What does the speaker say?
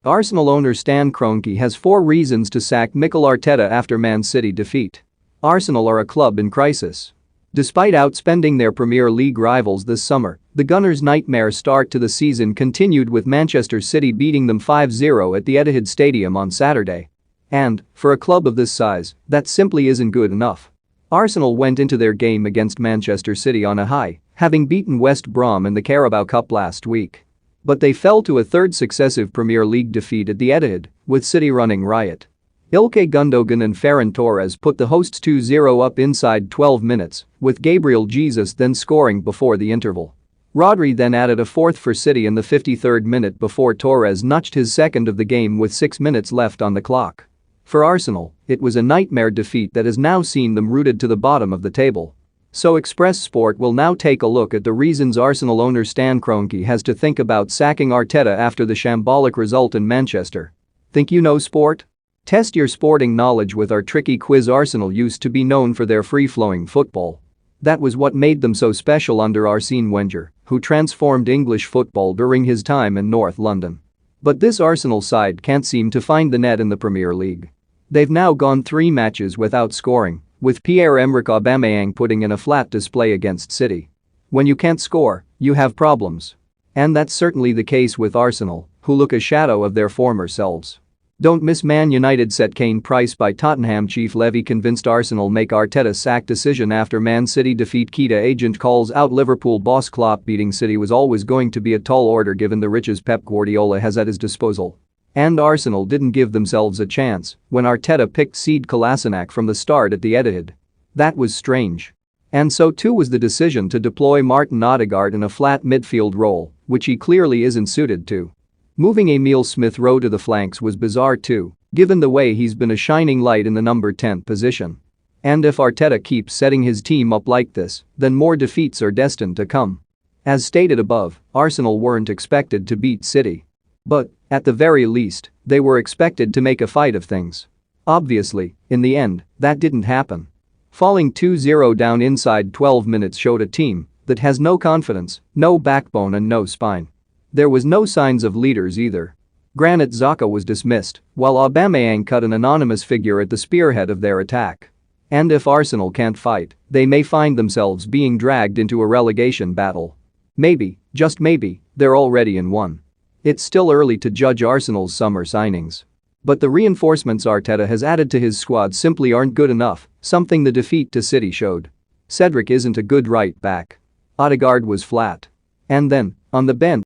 Arsenal owner Stan Kroenke has 4 reasons to sack Mikel Arteta after Man City defeat. Arsenal are a club in crisis. Despite outspending their Premier League rivals this summer, the Gunners' nightmare start to the season continued with Manchester City beating them 5-0 at the Etihad Stadium on Saturday. And, for a club of this size, that simply isn't good enough. Arsenal went into their game against Manchester City on a high, having beaten West Brom in the Carabao Cup last week. But they fell to a third successive Premier League defeat at the Etihad, with City running riot. Ilkay Gundogan and Ferran Torres put the hosts 2-0 up inside 12 minutes, with Gabriel Jesus then scoring before the interval. Rodri then added a fourth for City in the 53rd minute before Torres notched his second of the game with 6 minutes left on the clock. For Arsenal, it was a nightmare defeat that has now seen them rooted to the bottom of the table. So Express Sport will now take a look at the reasons Arsenal owner Stan Kroenke has to think about sacking Arteta after the shambolic result in Manchester. Think you know sport? Test your sporting knowledge with our tricky quiz. Arsenal used to be known for their free-flowing football. That was what made them so special under Arsene Wenger, who transformed English football during his time in North London. But this Arsenal side can't seem to find the net in the Premier League. They've now gone 3 matches without scoring, with Pierre-Emerick Aubameyang putting in a flat display against City. When you can't score, you have problems. And that's certainly the case with Arsenal, who look a shadow of their former selves. Don't miss Man United set Kane price by Tottenham chief Levy convinced Arsenal make Arteta sack decision after Man City defeat. Kita agent calls out Liverpool boss Klopp beating City was always going to be a tall order given the riches Pep Guardiola has at his disposal. And Arsenal didn't give themselves a chance when Arteta picked Sead Kolasinac from the start at the Etihad. That was strange. And so too was the decision to deploy Martin Odegaard in a flat midfield role, which he clearly isn't suited to. Moving Emile Smith-Rowe to the flanks was bizarre too, given the way he's been a shining light in the number 10 position. And if Arteta keeps setting his team up like this, then more defeats are destined to come. As stated above, Arsenal weren't expected to beat City. But, at the very least, they were expected to make a fight of things. Obviously, in the end, that didn't happen. Falling 2-0 down inside 12 minutes showed a team that has no confidence, no backbone and no spine. There was no signs of leaders either. Granit Xhaka was dismissed, while Aubameyang cut an anonymous figure at the spearhead of their attack. And if Arsenal can't fight, they may find themselves being dragged into a relegation battle. Maybe, just maybe, they're already in one. It's still early to judge Arsenal's summer signings. But the reinforcements Arteta has added to his squad simply aren't good enough, something the defeat to City showed. Cedric isn't a good right back. Odegaard was flat. And then, on the bench,